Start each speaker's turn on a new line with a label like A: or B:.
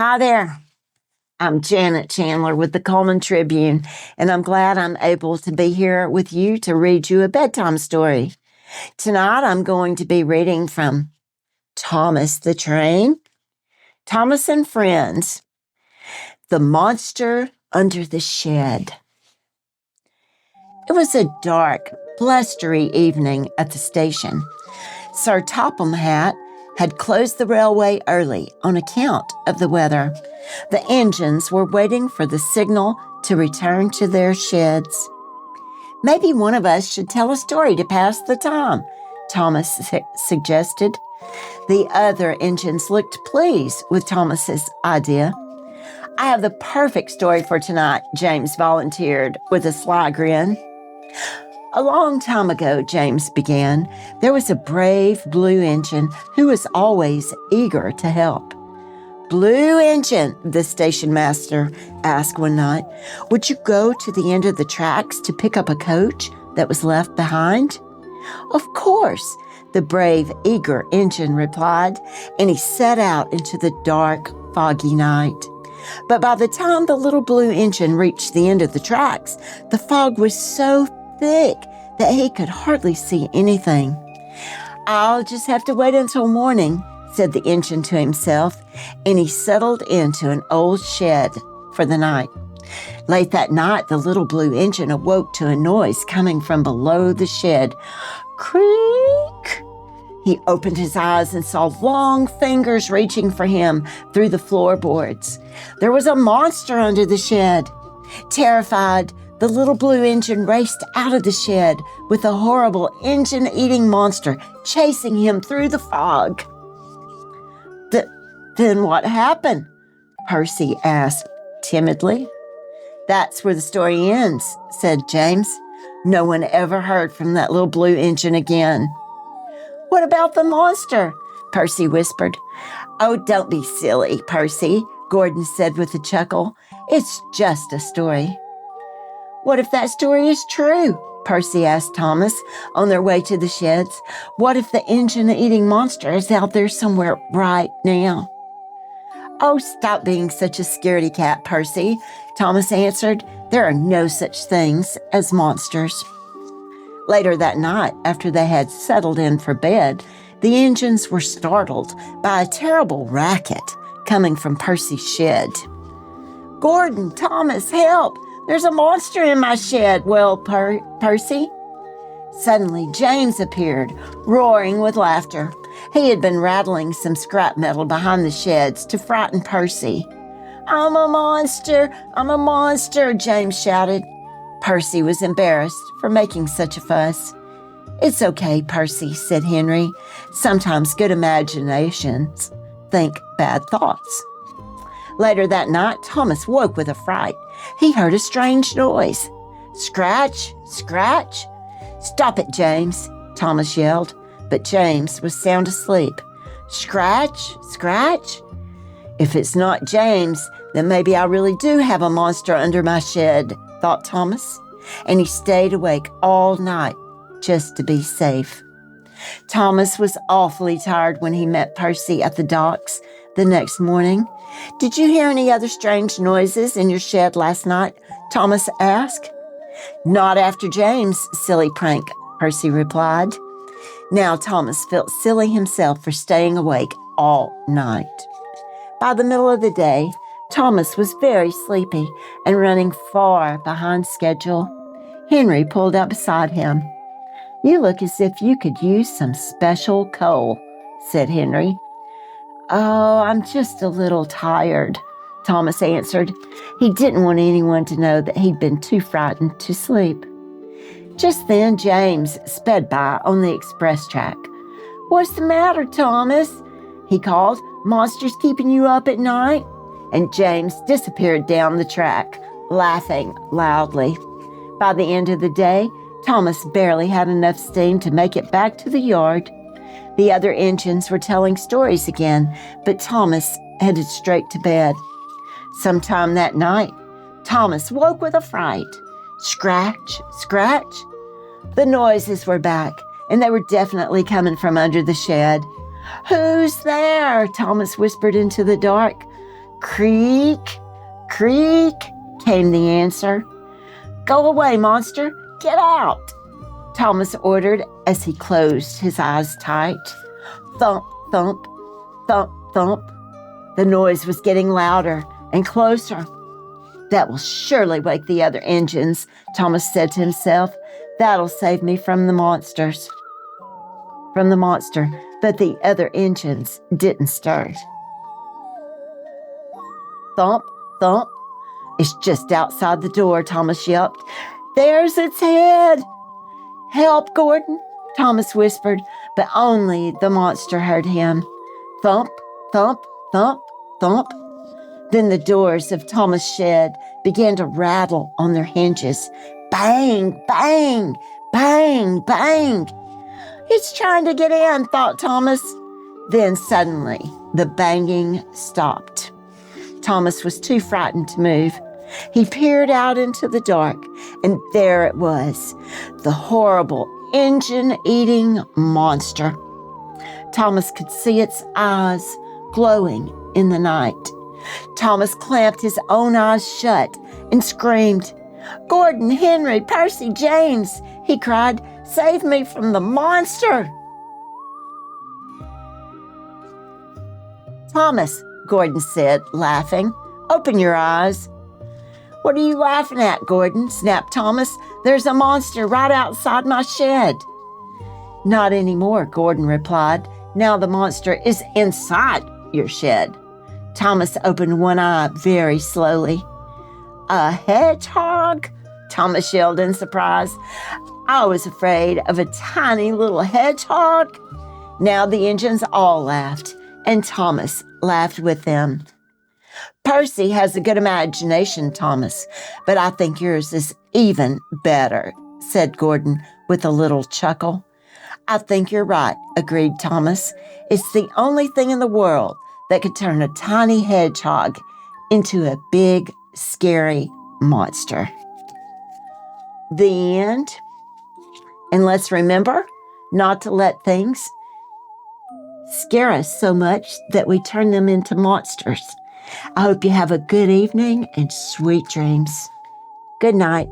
A: Hi there. I'm Janet Chandler with the Cullman Tribune, and I'm glad I'm able to be here with you to read you a bedtime story. Tonight, I'm going to be reading from Thomas the Train, Thomas and Friends, The Monster Under the Shed. It was a dark, blustery evening at the station. Sir Topham Hatt had closed the railway early on account of the weather. The engines were waiting for the signal to return to their sheds. Maybe one of us should tell a story to pass the time, Thomas suggested. The other engines looked pleased with Thomas's idea. I have the perfect story for tonight, James volunteered with a sly grin. A long time ago, James began, there was a brave blue engine who was always eager to help. Blue engine, the station master asked one night, would you go to the end of the tracks to pick up a coach that was left behind? Of course, the brave, eager engine replied, and he set out into the dark, foggy night. But by the time the little blue engine reached the end of the tracks, the fog was so thick that he could hardly see anything. I'll just have to wait until morning, said the engine to himself, and he settled into an old shed for the night. Late that night, the little blue engine awoke to a noise coming from below the shed. Creak! He opened his eyes and saw long fingers reaching for him through the floorboards. There was a monster under the shed. Terrified, the little blue engine raced out of the shed with a horrible engine-eating monster chasing him through the fog. Then what happened? Percy asked timidly. That's where the story ends, said James. No one ever heard from that little blue engine again. What about the monster? Percy whispered. Oh, don't be silly, Percy, Gordon said with a chuckle. It's just a story. What if that story is true? Percy asked Thomas on their way to the sheds. What if the engine-eating monster is out there somewhere right now? Oh, stop being such a scaredy cat, Percy, Thomas answered. There are no such things as monsters. Later that night, after they had settled in for bed, the engines were startled by a terrible racket coming from Percy's shed. Gordon, Thomas, help! There's a monster in my shed, wailed Percy. Suddenly, James appeared, roaring with laughter. He had been rattling some scrap metal behind the sheds to frighten Percy. I'm a monster, James shouted. Percy was embarrassed for making such a fuss. It's okay, Percy, said Henry. Sometimes good imaginations think bad thoughts. Later that night, Thomas woke with a fright. He heard a strange noise. Scratch, scratch. Stop it, James, Thomas yelled, but James was sound asleep. Scratch, scratch. If it's not James, then maybe I really do have a monster under my shed, thought Thomas, and he stayed awake all night just to be safe. Thomas was awfully tired when he met Percy at the docks the next morning. Did you hear any other strange noises in your shed last night? Thomas asked. Not after James' silly prank, Percy replied. Now Thomas felt silly himself for staying awake all night. By the middle of the day, Thomas was very sleepy and running far behind schedule. Henry pulled up beside him. You look as if you could use some special coal, said Henry. Oh, I'm just a little tired, Thomas answered. He didn't want anyone to know that he'd been too frightened to sleep. Just then, James sped by on the express track. What's the matter, Thomas? He called. Monsters keeping you up at night? And James disappeared down the track, laughing loudly. By the end of the day, Thomas barely had enough steam to make it back to the yard. The other engines were telling stories again, but Thomas headed straight to bed. Sometime that night, Thomas woke with a fright. Scratch, scratch. The noises were back, and they were definitely coming from under the shed. Who's there? Thomas whispered into the dark. Creak, creak, came the answer. Go away, monster. Get out, Thomas ordered as he closed his eyes tight. Thump, thump, thump, thump. The noise was getting louder and closer. That will surely wake the other engines, Thomas said to himself. That'll save me from the monster. But the other engines didn't stir. Thump, thump. It's just outside the door, Thomas yelped. There's its head. Help, Gordon, Thomas whispered, but only the monster heard him. Thump, thump, thump, thump. Then the doors of Thomas' shed began to rattle on their hinges. Bang, bang, bang, bang. It's trying to get in, thought Thomas. Then suddenly, the banging stopped. Thomas was too frightened to move. He peered out into the dark, and there it was, the horrible engine-eating monster. Thomas could see its eyes glowing in the night. Thomas clamped his own eyes shut and screamed, Gordon, Henry, Percy, James, he cried, save me from the monster. Thomas, Gordon said, laughing, open your eyes. What are you laughing at, Gordon? Snapped Thomas. There's a monster right outside my shed. Not anymore, Gordon replied. Now the monster is inside your shed. Thomas opened one eye very slowly. A hedgehog? Thomas yelled in surprise. I was afraid of a tiny little hedgehog. Now the engines all laughed, and Thomas laughed with them. Percy has a good imagination, Thomas, but I think yours is even better, said Gordon with a little chuckle. I think you're right, agreed Thomas. It's the only thing in the world that could turn a tiny hedgehog into a big, scary monster. The end. And let's remember not to let things scare us so much that we turn them into monsters. I hope you have a good evening and sweet dreams. Good night.